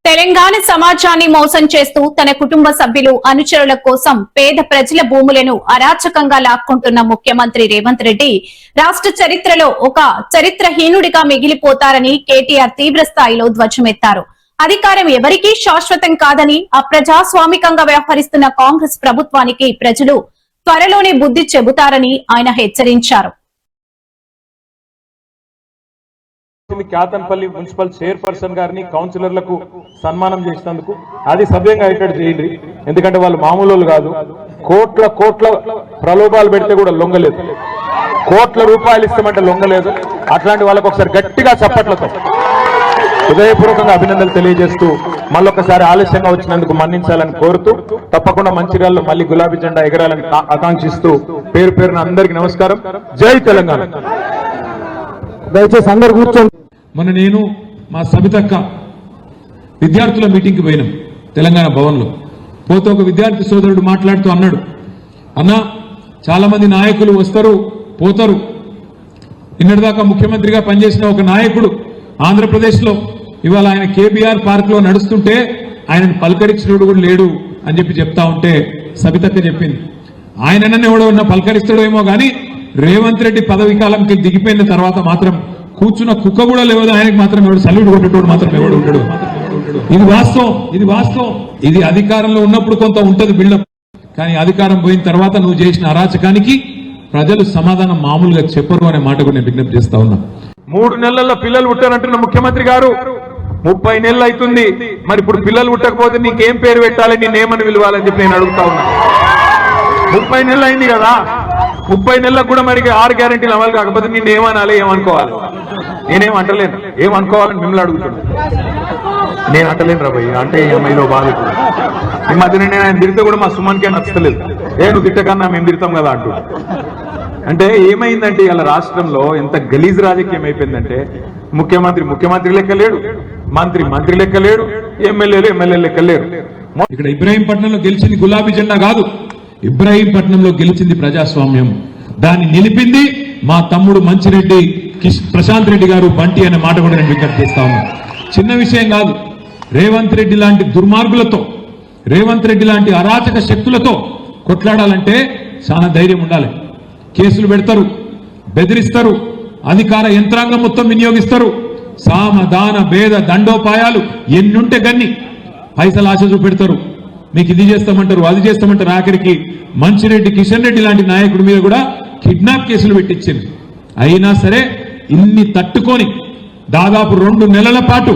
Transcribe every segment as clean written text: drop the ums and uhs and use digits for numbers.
తెలంగాణ సమాజాన్ని మోసం చేస్తూ తన కుటుంబ సభ్యులు అనుచరుల కోసం పేద ప్రజల భూములను అరాచకంగా లాక్కుంటున్న ముఖ్యమంత్రి రేవంత్ రెడ్డి రాష్ట్ర చరిత్రలో ఒక చరిత్రహీనుడిగా మిగిలిపోతారని కేటీఆర్ తీవ్ర స్థాయిలో ధ్వజమెత్తారు. అధికారం ఎవరికీ శాశ్వతం కాదని అప్రజాస్వామికంగా వ్యవహరిస్తున్న కాంగ్రెస్ ప్రభుత్వానికి ప్రజలు త్వరలోనే బుద్ధి చెబుతారని ఆయన హెచ్చరించారు. క్యాతన్పల్లి మున్సిపల్ చైర్పర్సన్ గారిని కౌన్సిలర్లకు సన్మానం చేసినందుకు అది సభ్యంగా అయ్యేటట్టు చేయండి. ఎందుకంటే వాళ్ళు మామూలు కాదు, కోట్ల ప్రలోభాలు పెడితే కూడా లొంగలేదు, కోట్ల రూపాయలు ఇస్తామంటే లొంగలేదు. అట్లాంటి వాళ్ళకు ఒకసారి గట్టిగా చప్పట్లతో హృదయపూర్వకంగా అభినందనలు తెలియజేస్తూ మళ్ళొకసారి ఆలస్యంగా వచ్చినందుకు మన్నించాలని కోరుతూ తప్పకుండా మంచిర్యాలలో మళ్ళీ గులాబీ జెండా ఎగరాలని ఆకాంక్షిస్తూ పేరు పేరున అందరికీ నమస్కారం. జై తెలంగాణ. దయచేసి అందరు కూర్చోండి. మొన్న నేను మా సబితక్క విద్యార్థుల మీటింగ్కి పోయినాం తెలంగాణ భవన్లో. పోతే ఒక విద్యార్థి సోదరుడు మాట్లాడుతూ అన్నాడు, అన్న చాలా మంది నాయకులు వస్తారు పోతారు, ఇన్నటిదాకా ముఖ్యమంత్రిగా పనిచేసిన ఒక నాయకుడు ఆంధ్రప్రదేశ్లో ఇవాళ ఆయన కేబీఆర్ పార్క్ లో నడుస్తుంటే ఆయనను పలకరించినోడు కూడా లేడు అని చెప్తా ఉంటే సబితక్క చెప్పింది, ఆయననే ఎవడో ఉన్న పలకరిస్తాడేమో గానీ రేవంత్ రెడ్డి పదవి కాలంకి దిగిపోయిన తర్వాత మాత్రం కూర్చున్న కుక్క కూడా లేవదు, ఆయనకు మాత్రం ఎవడు సల్యూట్ కొట్టేటోడు మాత్రం ఎవడు ఉంటాడు. ఇది వాస్తవం. ఇది అధికారంలో ఉన్నప్పుడు కొంత ఉంటది బిల్డప్, కానీ అధికారం పోయిన తర్వాత నువ్వు చేసిన అరాచకానికి ప్రజలు సమాధానం మామూలుగా చెప్పరు అనే మాట కూడా నేను విజ్ఞప్తి చేస్తా ఉన్నా. 3 నెలల్లో పిల్లలు పుట్టారంటున్న ముఖ్యమంత్రి గారు 30 నెలలు అవుతుంది. మరి ఇప్పుడు పిల్లలు పుట్టకపోతే నీకేం పేరు పెట్టాలి, నేనేమని పిలవాలని చెప్పి నేను అడుగుతా ఉన్నా. 30 నెలలు అయింది కదా, 30 నెలలకు కూడా మరి 6 గ్యారెంటీలు అమలు కాకపోతే నిన్ను ఏమనాలి, ఏమనుకోవాలి? నేనేం అంటలేను, ఏమనుకోవాలని మిమ్మల్ని అడుగుతున్నాను. నేను అంటలేను రా భయ్య, అంటే అమ్మాయిలో బాధ. ఈ మధ్య నేను ఆయన తిరిగితే కూడా మా సుమన్కే నచ్చలేదు. నువ్వు తిట్టకన్నా మేము తిడతాం కదా అంటూ. అంటే ఏమైందంటే ఇలా రాష్ట్రంలో ఎంత గలీజ్ రాజకీయం అయిపోయిందంటే ముఖ్యమంత్రి లెక్క లేడు, మంత్రి లెక్క లేడు, ఎమ్మెల్యేలు లెక్క లేరు. ఇక్కడ ఇబ్రాహీంపట్నంలో గెలిచింది గులాబీ జెండా కాదు, ఇబ్రాహీంపట్నంలో గెలిచింది ప్రజాస్వామ్యం. దాన్ని నిలిపింది మా తమ్ముడు మంచిరెడ్డి ప్రశాంత్ రెడ్డి గారు బంటి అనే మాట కూడా నేను విజ్ఞప్తి చేస్తా ఉన్నా. చిన్న విషయం కాదు. రేవంత్ రెడ్డి లాంటి దుర్మార్గులతో, రేవంత్ రెడ్డి లాంటి అరాచక శక్తులతో కొట్లాడాలంటే చాలా ధైర్యం ఉండాలి. కేసులు పెడతారు, బెదిరిస్తారు, అధికార యంత్రాంగం మొత్తం వినియోగిస్తారు, సామ దాన భేద దండోపాయాలు ఎన్నుంటే గన్ని పైసలు ఆశ చూపెడతారు. మీకు ఇది చేస్తామంటారు, అది చేస్తామంటారు. ఆఖరికి మంచిరెడ్డి కిషన్ రెడ్డి లాంటి నాయకుడి మీద కూడా కిడ్నాప్ కేసులు పెట్టించింది. అయినా సరే ఇన్ని తట్టుకొని దాదాపు 2 నెలల పాటు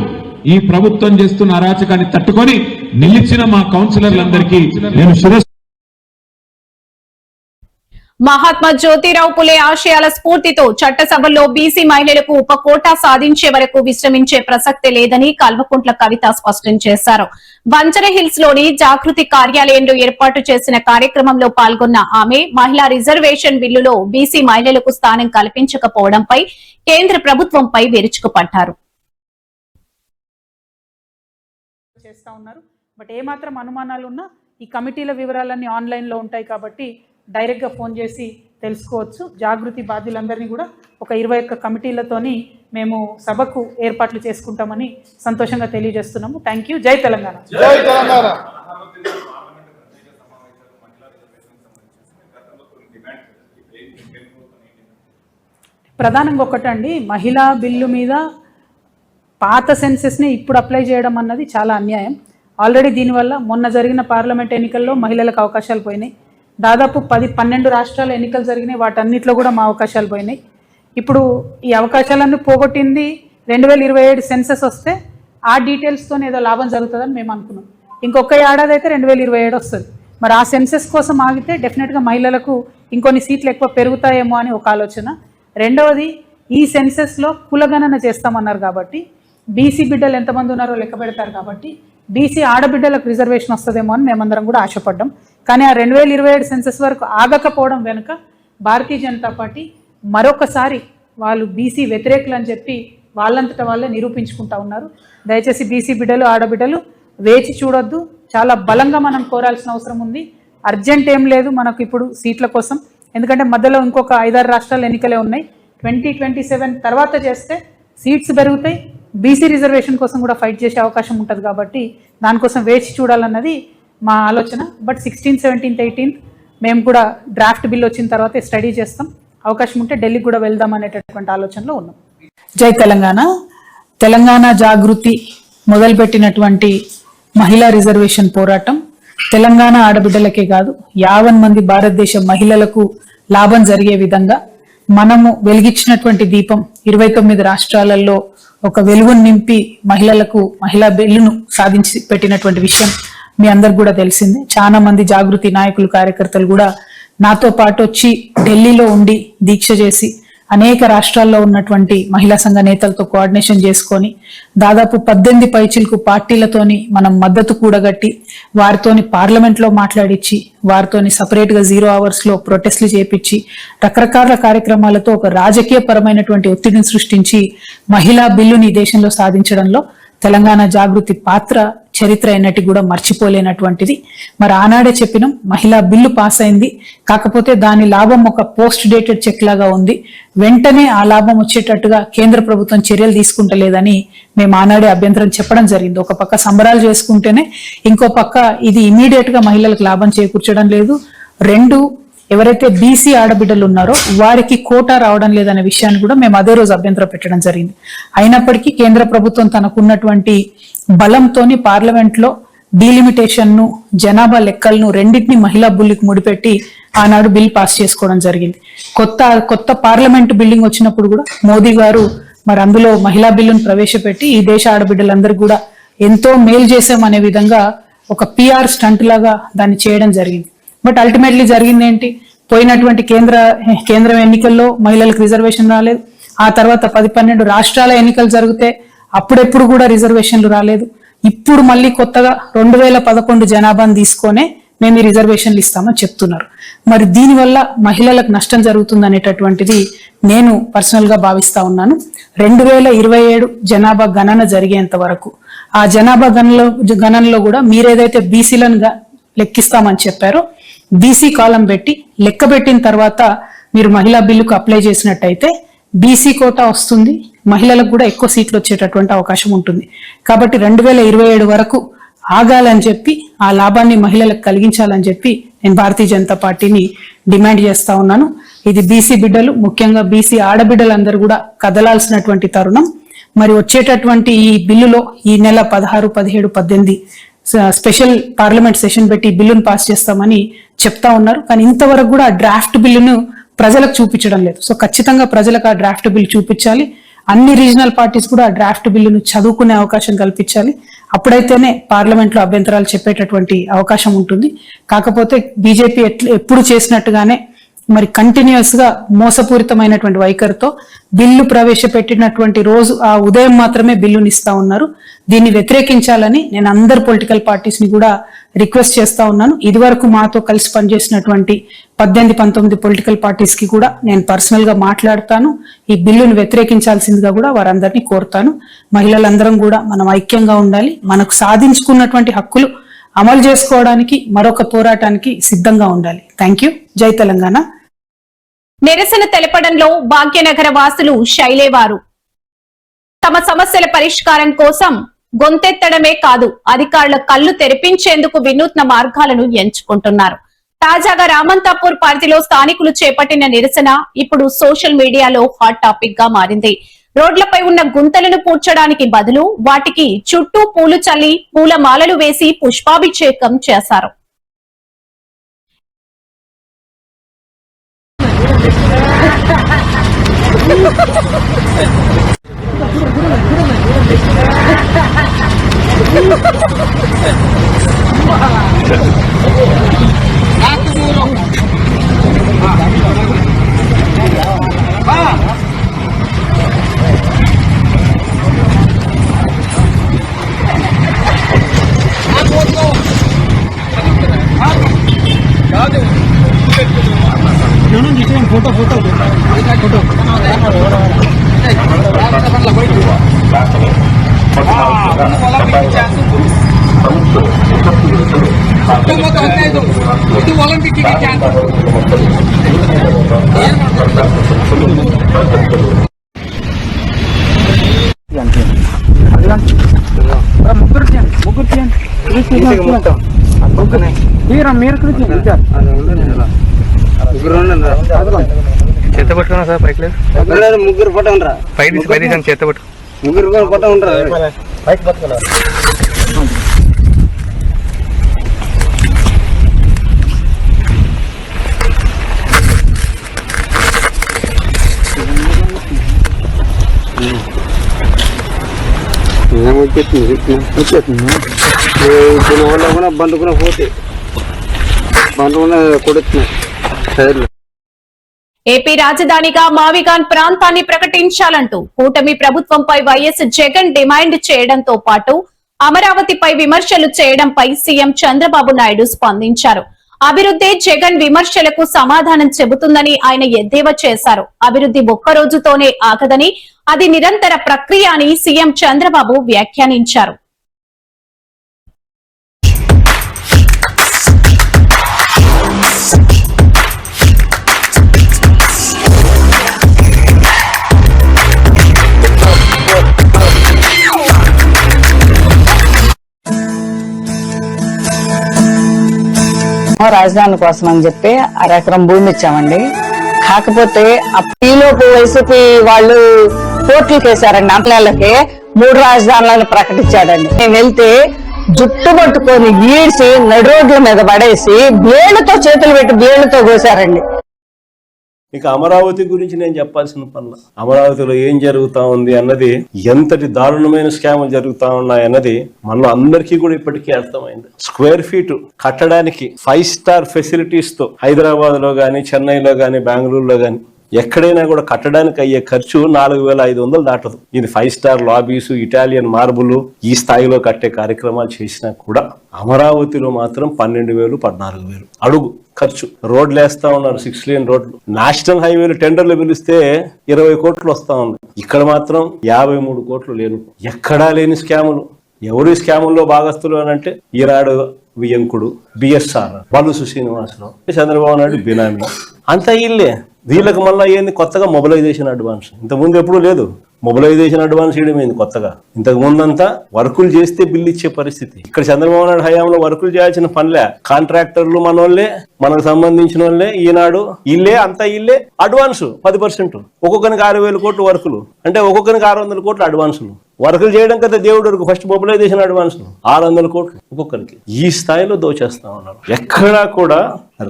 ఈ ప్రభుత్వం చేస్తున్న అరాచకాన్ని తట్టుకొని నిలిచిన మా కౌన్సిలర్లందరికీ నేను శిరస్సు. మహాత్మా జ్యోతిరావు పులే ఆశయాల స్ఫూర్తితో చట్టసభల్లో బీసీ మహిళలకు ఉప కోటా సాధించే వరకు విశ్రమించే ప్రసక్తే లేదని కల్వకుంట్ల కవిత స్పష్టం చేశారు. బంజరహిల్స్ లోని జాగృతి కార్యాలయంలో ఏర్పాటు చేసిన కార్యక్రమంలో పాల్గొన్న ఆమె మహిళా రిజర్వేషన్ బిల్లులో బీసీ మహిళలకు స్థానం కల్పించకపోవడంపై కేంద్ర ప్రభుత్వంపై విరుచుకుపడ్డారు. బట్ ఏమాత్రం అనుమానాలు ఉన్నా ఈ కమిటీల వివరాలన్నీ ఆన్లైన్ లో ఉంటాయి కాబట్టి డైరెక్ట్గా ఫోన్ చేసి తెలుసుకోవచ్చు. జాగృతి బాధ్యులందరినీ కూడా ఒక 21 కమిటీలతోని మేము సభకు ఏర్పాట్లు చేసుకుంటామని సంతోషంగా తెలియజేస్తున్నాము. Thank you. జై తెలంగాణ. ప్రధానంగా ఒకటండి, మహిళా బిల్లు మీద పాత సెన్సెస్ని ఇప్పుడు అప్లై చేయడం అన్నది చాలా అన్యాయం. ఆల్రెడీ దీనివల్ల మొన్న జరిగిన పార్లమెంట్ ఎన్నికల్లో మహిళలకు అవకాశాలు పోయినాయి. దాదాపు 10-12 రాష్ట్రాల ఎన్నికలు జరిగినాయి, వాటన్నిటిలో కూడా మా అవకాశాలు పోయినాయి. ఇప్పుడు ఈ అవకాశాలన్నీ పోగొట్టింది 2027 సెన్సెస్ వస్తే ఆ డీటెయిల్స్తో ఏదో లాభం జరుగుతుందని మేము అనుకున్నాం. ఇంకొక ఏడాది అయితే 2027 వస్తుంది. మరి ఆ సెన్సెస్ కోసం ఆగితే డెఫినెట్గా మహిళలకు ఇంకొన్ని సీట్లు ఎక్కువ పెరుగుతాయేమో అని ఒక ఆలోచన. రెండవది, ఈ సెన్సెస్లో కులగణన చేస్తామన్నారు కాబట్టి బీసీ బిడ్డలు ఎంతమంది ఉన్నారో లెక్క పెడతారు కాబట్టి బీసీ ఆడబిడ్డలకు రిజర్వేషన్ వస్తుందేమో అని మేమందరం కూడా ఆశపడ్డాం. కానీ ఆ 2027 సెన్సెస్ వరకు ఆగకపోవడం వెనుక భారతీయ జనతా పార్టీ మరొకసారి వాళ్ళు బీసీ వ్యతిరేకులు అని చెప్పి వాళ్ళంతటా వాళ్ళే నిరూపించుకుంటా ఉన్నారు. దయచేసి బీసీ బిడ్డలు ఆడబిడ్డలు వేచి చూడొద్దు. చాలా బలంగా మనం కోరాల్సిన అవసరం ఉంది. అర్జెంట్ ఏం లేదు మనకు ఇప్పుడు సీట్ల కోసం, ఎందుకంటే మధ్యలో ఇంకొక 5-6 రాష్ట్రాల ఎన్నికలే ఉన్నాయి. 2027 తర్వాత చేస్తే సీట్స్ పెరుగుతాయి, బీసీ రిజర్వేషన్ కోసం కూడా ఫైట్ చేసే అవకాశం ఉంటుంది కాబట్టి దానికోసం వేచి చూడాలన్నది మా ఆలోచన. బట్ 16th, 17th, 18th మేము కూడా డ్రాఫ్ట్ బిల్ వచ్చిన తర్వాత స్టడీ చేస్తాం. అవకాశం ఉంటే ఢిల్లీకి కూడా వెళ్దాం అనేటటువంటి ఆలోచనలో ఉన్నాం. జై తెలంగాణ. తెలంగాణ జాగృతి మొదలుపెట్టినటువంటి మహిళా రిజర్వేషన్ పోరాటం తెలంగాణ ఆడబిడ్డలకే కాదు 50 మంది భారతదేశ మహిళలకు లాభం జరిగే విధంగా మనము వెలిగించినటువంటి దీపం 29 రాష్ట్రాలలో ఒక వెలుగును నింపి మహిళా బిల్లును సాధించి పెట్టినటువంటి విషయం మీ అందరికి కూడా తెలిసిందే. చాలా మంది జాగృతి నాయకులు, కార్యకర్తలు కూడా నాతో పాటు వచ్చి ఢిల్లీలో ఉండి దీక్ష చేసి అనేక రాష్ట్రాల్లో ఉన్నటువంటి మహిళా సంఘ నేతలతో కోఆర్డినేషన్ చేసుకొని దాదాపు 18 పైచిలకు పార్టీలతోని మనం మద్దతు కూడగట్టి వారితోని పార్లమెంట్లో మాట్లాడించి వారితోని సపరేట్ గా 0 hours లో ప్రొటెస్ట్లు చేపించి రకరకాల కార్యక్రమాలతో ఒక రాజకీయ పరమైనటువంటి ఒత్తిడిని సృష్టించి మహిళా బిల్లుని దేశంలో సాధించడంలో తెలంగాణ జాగృతి పాత్ర చరిత్ర అయినట్టు కూడా మర్చిపోలేనటువంటిది. మరి ఆనాడే చెప్పినాం, మహిళా బిల్లు పాస్ అయింది, కాకపోతే దాని లాభం ఒక పోస్ట్ డేటెడ్ చెక్ లాగా ఉంది. వెంటనే ఆ లాభం వచ్చేటట్టుగా కేంద్ర ప్రభుత్వం చర్యలు తీసుకుంటలేదని మేము ఆనాడే అభ్యంతరం చెప్పడం జరిగింది. ఒక పక్క సంబరాలు చేసుకుంటేనే ఇంకో పక్క ఇది ఇమీడియట్ గా మహిళలకు లాభం చేకూర్చడం లేదు. 2, ఎవరైతే బీసీ ఆడబిడ్డలు ఉన్నారో వారికి కోటా రావడం లేదనే విషయాన్ని కూడా మేము అదే రోజు అభ్యంతరం పెట్టడం జరిగింది. అయినప్పటికీ కేంద్ర ప్రభుత్వం తనకున్నటువంటి బలంతోని పార్లమెంట్ లో డీలిమిటేషన్ ను, జనాభా లెక్కలను రెండింటిని మహిళా బిల్లుకి ముడిపెట్టి ఆనాడు బిల్ పాస్ చేసుకోవడం జరిగింది. కొత్త పార్లమెంట్ బిల్డింగ్ వచ్చినప్పుడు కూడా మోదీ గారు మరి అందులో మహిళా బిల్లును ప్రవేశపెట్టి ఈ దేశ ఆడబిడ్డలందరూ కూడా ఎంతో మేలు చేశామనే విధంగా ఒక PR స్టంట్ లాగా దాన్ని చేయడం జరిగింది. బట్ అల్టిమేట్లీ జరిగింది ఏంటి? పోయినటువంటి కేంద్రం ఎన్నికల్లో మహిళలకు రిజర్వేషన్ రాలేదు. ఆ తర్వాత 10-12 రాష్ట్రాల ఎన్నికలు జరిగితే అప్పుడెప్పుడు కూడా రిజర్వేషన్లు రాలేదు. ఇప్పుడు మళ్ళీ కొత్తగా 2011 జనాభాను తీసుకొనే మేము ఈ రిజర్వేషన్లు ఇస్తామని చెప్తున్నారు. మరి దీనివల్ల మహిళలకు నష్టం జరుగుతుంది అనేటటువంటిది నేను పర్సనల్ గా భావిస్తా ఉన్నాను. 2027 జనాభా గణన జరిగేంత వరకు ఆ జనాభా గణనలో కూడా మీరేదైతే బీసీలను లెక్కిస్తామని చెప్పారో బీసీ కాలం పెట్టి లెక్క పెట్టిన తర్వాత మీరు మహిళా బిల్లుకు అప్లై చేసినట్టయితే బీసీ కోటా వస్తుంది, మహిళలకు కూడా ఎక్కువ సీట్లు వచ్చేటటువంటి అవకాశం ఉంటుంది. కాబట్టి 2027 వరకు ఆగాలని చెప్పి ఆ లాభాన్ని మహిళలకు కలిగించాలని చెప్పి నేను భారతీయ జనతా పార్టీని డిమాండ్ చేస్తా ఉన్నాను. ఇది బీసీ బిడ్డలు, ముఖ్యంగా బీసీ ఆడబిడ్డలందరూ కూడా కదలాల్సినటువంటి తరుణం. మరి వచ్చేటటువంటి ఈ బిల్లులో ఈ నెల 16, 17, 18 స్పెషల్ పార్లమెంట్ సెషన్ పెట్టి బిల్లును పాస్ చేస్తామని చెప్తా ఉన్నారు. కానీ ఇంతవరకు కూడా ఆ డ్రాఫ్ట్ బిల్లును ప్రజలకు చూపించడం లేదు. సో ఖచ్చితంగా ప్రజలకు ఆ డ్రాఫ్ట్ బిల్ చూపించాలి. అన్ని రీజనల్ పార్టీస్ కూడా ఆ డ్రాఫ్ట్ బిల్లును చదువుకునే అవకాశం కల్పించాలి. అప్పుడైతేనే పార్లమెంట్ లో అభ్యంతరాలు చెప్పేటటువంటి అవకాశం ఉంటుంది. కాకపోతే బీజేపీ ఎప్పుడు చేసినట్టుగానే మరి కంటిన్యూస్ గా మోసపూరితమైనటువంటి వైఖరితో బిల్లు ప్రవేశపెట్టినటువంటి రోజు ఆ ఉదయం మాత్రమే బిల్లుని ఇస్తా ఉన్నారు. దీన్ని వ్యతిరేకించాలని నేను అందరు పొలిటికల్ పార్టీస్ ని కూడా రిక్వెస్ట్ చేస్తా ఉన్నాను. ఇదివరకు మాతో కలిసి పనిచేసినటువంటి 18-19 పొలిటికల్ పార్టీస్ కి కూడా నేను పర్సనల్ గా మాట్లాడతాను. ఈ బిల్లును వ్యతిరేకించాల్సిందిగా కూడా వారందరినీ కోరుతాను. మహిళలందరం కూడా మనం ఐక్యంగా ఉండాలి. మనకు సాధించుకున్నటువంటి హక్కులు అమలు చేసుకోవడానికి మరొక పోరాటానికి సిద్ధంగా ఉండాలి. Thank you. జై తెలంగాణ. నిరసన తెలపడంలో భాగ్యనగర వాసులు శైలేవారు తమ సమస్యల పరిష్కారం కోసం గొంతెత్తడమే కాదు, అధికారుల కళ్లు తెరిపించేందుకు వినూత్న మార్గాలను ఎంచుకుంటున్నారు. తాజాగా రామంతాపూర్ పరిధిలో స్థానికులు చేపట్టిన నిరసన ఇప్పుడు సోషల్ మీడియాలో హాట్ టాపిక్ గా మారింది. రోడ్లపై ఉన్న గుంతలను పూడ్చడానికి బదులు వాటికి చుట్టూ పూలు చల్లి పూల మాలలు వేసి పుష్పాభిషేకం చేశారు. ಇದು ಒಲಿಂಪಿಕ್ ಚಾನ್ಸ್ చేత పట్టుకున్నా సార్ పైకి లేదు ముగ్గురు పట్ట ఉండరా పైకి చేత పట్టు ముగ్గురు పట్ట ఉండరా పైకి పట్టుకున్నా దీనివల్ల కూడా బండుకున్న పోతే బండుకున్న కొడుతున్నాయి. ఏపీ రాజధానిగా మావిగాన్ ప్రాంతాన్ని ప్రకటించాలంటూ కూటమి ప్రభుత్వంపై వైఎస్ జగన్ డిమాండ్ చేయడంతో పాటు అమరావతిపై విమర్శలు చేయడంపై సీఎం చంద్రబాబు నాయుడు స్పందించారు. అభివృద్ధి జగన్ విమర్శలకు సమాధానం చెబుతుందని ఆయన ఎద్దేవా చేశారు. అభివృద్ధి ఒక్క రోజుతోనే ఆగదని, అది నిరంతర ప్రక్రియ అని సీఎం చంద్రబాబు వ్యాఖ్యానించారు. రాజధాని కోసం అని చెప్పి 1/2 ఎకరం భూమి ఇచ్చామండి. కాకపోతే ఈలోపు వైసీపీ వాళ్ళు కోర్టులకు వేశారండి. అంతలకి 3 రాజధానులను ప్రకటించాడండి. నేను వెళ్తే జుట్టు పట్టుకొని ఈడ్చి నడి రోడ్ల మీద పడేసి బ్లేడ్లతో చేతులు పెట్టి బ్లేడ్లతో కోసారండి. ఇక అమరావతి గురించి నేను చెప్పాల్సిన పనులు, అమరావతిలో ఏం జరుగుతా ఉంది అన్నది, ఎంతటి దారుణమైన స్కాములు జరుగుతా ఉన్నాయి అన్నది మన అందరికీ కూడా ఇప్పటికీ అర్థమైంది. స్క్వేర్ ఫీట్ కట్టడానికి 5 స్టార్ ఫెసిలిటీస్ తో హైదరాబాద్ లో గానీ, చెన్నైలో గానీ, బెంగళూరులో గానీ ఎక్కడైనా కూడా కట్టడానికి అయ్యే ఖర్చు 4,500 దాటదు. ఇది 5 స్టార్ లాబీస్, ఇటాలియన్ మార్బుల్ ఈ స్థాయిలో కట్టే కార్యక్రమాలు చేసినా కూడా అమరావతిలో మాత్రం 12,000, 14,000 అడుగు ఖర్చు. రోడ్లు వేస్తా ఉన్నారు, 6 లేన్ రోడ్లు. నేషనల్ హైవేలు టెండర్లు పిలిస్తే 20 కోట్లు వస్తా ఉన్నాయి. ఇక్కడ మాత్రం 53 కోట్లు లేను. ఎక్కడా లేని స్కాములు. ఎవరు స్కాముల్లో భాగస్తులు అని అంటే ఈనాడు వియంకుడు, బిఎస్ఆర్, బలుసు శ్రీనివాసరావు, చంద్రబాబు నాయుడు బినామీ, అంతా ఇల్లే. వీళ్ళకి మళ్ళీ ఏంది కొత్తగా మొబిలైజేషన్ అడ్వాన్స్. ఇంతకుముందు ఎప్పుడూ లేదు. మొబిలైజేషన్ అడ్వాన్స్ ఇవ్వడమైంది కొత్తగా. ఇంతకు ముందంతా వర్కులు చేస్తే బిల్లు ఇచ్చే పరిస్థితి. ఇక్కడ చంద్రబాబు నాయుడు హయాంలో వర్కులు చేయాల్సిన పనిలే. కాంట్రాక్టర్లు మనోళ్లే, మనకు సంబంధించిన వాళ్ళే. ఈనాడు ఇల్లే, అంతా ఇల్లే. అడ్వాన్స్ 10%. ఒక్కొక్కరికి 6,000 కోట్లు వర్కులు అంటే ఒక్కొక్కరికి 600 కోట్లు అడ్వాన్సులు. వర్కులు చేయడం కదా దేవుడు వరకు. ఫస్ట్ మొబిలైజేషన్ అడ్వాన్స్ 600 కోట్లు ఒక్కొక్కరికి. ఈ స్థాయిలో దోచేస్తా ఉన్నారు. ఎక్కడా కూడా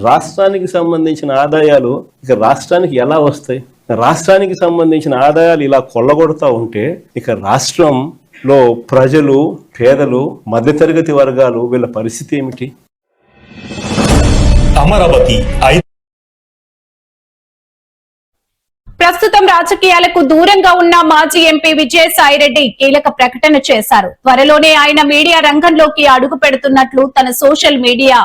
రాష్ట్రానికి సంబంధించిన ఆదాయాలు ఇక రాష్ట్రానికి ఎలా వస్తాయి? రాష్ట్రానికి సంబంధించిన ఆదాయాలు ఇలా కొల్లగొడతా ఉంటే ఇక రాష్ట్రంలో ప్రజలు, పేదలు, మధ్యతరగతి వర్గాలు వీళ్ళ పరిస్థితి ఏమిటి? అమరావతి ప్రస్తుతం రాజకీయాలకు దూరంగా ఉన్న మాజీ ఎంపీ విజయసాయిరెడ్డి కీలక ప్రకటన చేశారు. త్వరలోనే ఆయన మీడియా రంగంలోకి అడుగు పెడుతున్నట్లు తన సోషల్ మీడియా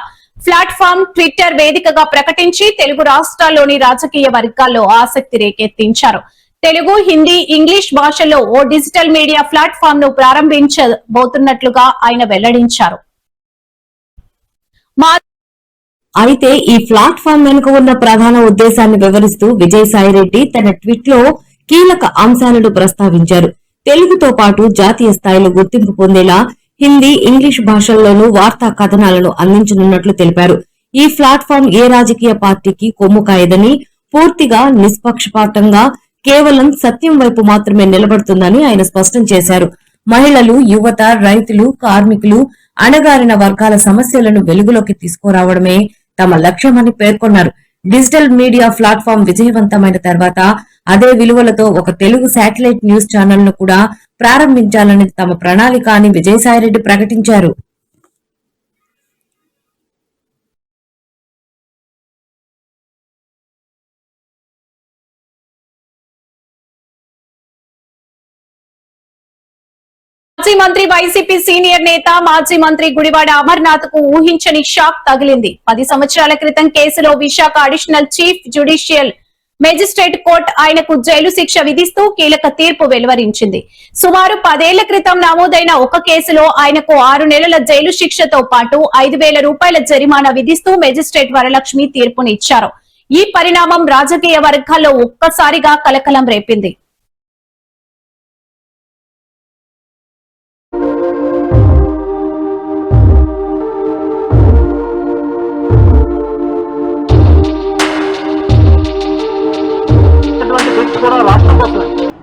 ప్లాట్ఫామ్ ట్విట్టర్ వేదికగా ప్రకటించి తెలుగు రాష్ట్రాల్లోని రాజకీయ వర్గాల్లో ఆసక్తి రేకెత్తించారు. తెలుగు, హిందీ, ఇంగ్లీష్ భాషల్లో ఓ డిజిటల్ మీడియా ప్లాట్ఫామ్ ను ప్రారంభించబోతున్నట్లుగా ఆయన వెల్లడించారు. అయితే ఈ ప్లాట్ఫామ్ వెనుక ఉన్న ప్రధాన ఉద్దేశాన్ని వివరిస్తూ విజయసాయిరెడ్డి తన ట్వీట్ లో కీలక అంశాలను ప్రస్తావించారు. తెలుగుతో పాటు జాతీయ స్థాయిలో గుర్తింపు పొందేలా హిందీ, ఇంగ్లీష్ భాషల్లోనూ వార్తా కథనాలను అందించనున్నట్లు తెలిపారు. ఈ ప్లాట్ఫామ్ ఏ రాజకీయ పార్టీకి కొమ్ము కాయదని, పూర్తిగా నిష్పక్షపాతంగా కేవలం సత్యం వైపు మాత్రమే నిలబడుతుందని ఆయన స్పష్టం చేశారు. మహిళలు, యువత, రైతులు, కార్మికులు, అణగారిన వర్గాల సమస్యలను వెలుగులోకి తీసుకురావడమే తమ లక్ష్యమని పేర్కొన్నారు. డిజిటల్ మీడియా ప్లాట్ఫామ్ విజయవంతమైన తర్వాత అదే విలువలతో ఒక తెలుగు శాటిలైట్ న్యూస్ ఛానల్ ను కూడా ప్రారంభించాలని తమ ప్రణాళిక అని విజయసాయిరెడ్డి ప్రకటించారు. మాజీ మంత్రి, వైసీపీ సీనియర్ నేత, మాజీ మంత్రి గుడివాడ అమర్నాథ్ కు ఊహించని షాక్ తగిలింది. 10 సంవత్సరాల క్రితం కేసులో Visakha additional chief judicial magistrate court ఆయనకు జైలు శిక్ష విధిస్తూ కీలక తీర్పు వెలువరించింది. సుమారు 10 ఏళ్ల క్రితం నమోదైన ఒక కేసులో ఆయనకు 6 నెలల జైలు శిక్షతో పాటు 5,000 రూపాయల జరిమానా విధిస్తూ మెజిస్ట్రేట్ వరలక్ష్మి తీర్పునిచ్చారు. ఈ పరిణామం రాజకీయ వర్గాల్లో ఒక్కసారిగా కలకలం రేపింది.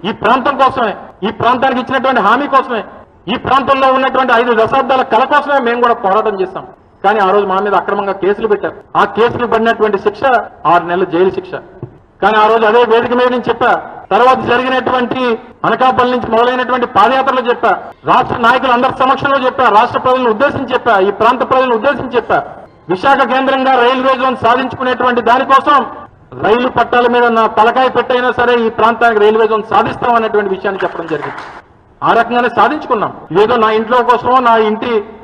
ఈ ప్రాంతం కోసమే, ఈ ప్రాంతానికి ఇచ్చినటువంటి హామీ కోసమే, ఈ ప్రాంతంలో ఉన్నటువంటి 5 దశాబ్దాల కళ కోసమే మేము కూడా పోరాటం చేస్తాం. కానీ ఆ రోజు మా మీద అక్రమంగా కేసులు పెట్టారు. ఆ కేసులు పడినటువంటి శిక్ష 6 నెలల జైలు శిక్ష. కానీ ఆ రోజు అదే వేదిక మీద నేను చెప్పా, తర్వాత జరిగినటువంటి అనకాపల్లి నుంచి మొదలైనటువంటి పాదయాత్రలో చెప్పా, రాష్ట్ర నాయకులందరి సమక్షంలో చెప్పా, రాష్ట్ర ప్రజలను ఉద్దేశించి చెప్పా, ఈ ప్రాంత ప్రజలను ఉద్దేశించి చెప్పా, విశాఖ కేంద్రంగా రైల్వే జోన్ సాధించుకునేటువంటి దానికోసం రైలు పట్టాల మీద నా తలకాయ పెట్టైనా సరే ఈ ప్రాంతానికి రైల్వే జోన్ సాధిస్తాం అనేటువంటి విషయాన్ని చెప్పడం జరిగింది. ఆ రకంగానే సాధించుకున్నాం. ఏదో నా ఇంట్లో కోసమో,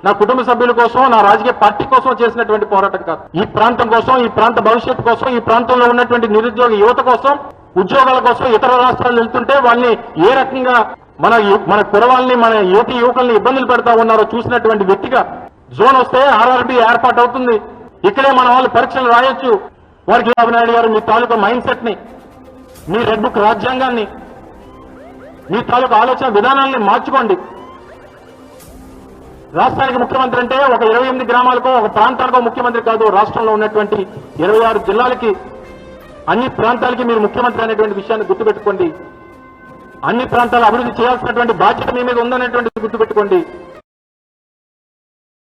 నా కుటుంబ సభ్యుల కోసం, నా రాజకీయ పార్టీ కోసం చేసినటువంటి పోరాటం కాదు. ఈ ప్రాంతం కోసం, ఈ ప్రాంత భవిష్యత్తు కోసం, ఈ ప్రాంతంలో ఉన్నటువంటి నిరుద్యోగ యువత కోసం, ఉద్యోగాల కోసం ఇతర రాష్ట్రాలు వెళ్తుంటే వాళ్ళని ఏ రకంగా మన కురవాళ్ళని, మన యువకుల్ని ఇబ్బందులు పెడతా ఉన్నారో చూసినటువంటి వ్యక్తిగా, జోన్ వస్తే ఆర్ఆర్బి ఏర్పాటు అవుతుంది, ఇక్కడే మన వాళ్ళు పరీక్షలు రాయొచ్చు. వారికి చంద్రబాబు నాయుడు గారు మీ తాలూకా మైండ్ సెట్ ని, మీ రెడ్ బుక్ రాజ్యాంగాన్ని, మీ తాలూకా ఆలోచన విధానాన్ని మార్చుకోండి. రాష్ట్రానికి ముఖ్యమంత్రి అంటే ఒక 28 గ్రామాలకో, ఒక ప్రాంతానికో ముఖ్యమంత్రి కాదు. రాష్ట్రంలో ఉన్నటువంటి 26 జిల్లాలకి, అన్ని ప్రాంతాలకి మీరు ముఖ్యమంత్రి అనేటువంటి విషయాన్ని గుర్తుపెట్టుకోండి. అన్ని ప్రాంతాలు అభివృద్ధి చేయాల్సినటువంటి బాధ్యత మీ మీద ఉందనేటువంటి గుర్తుపెట్టుకోండి.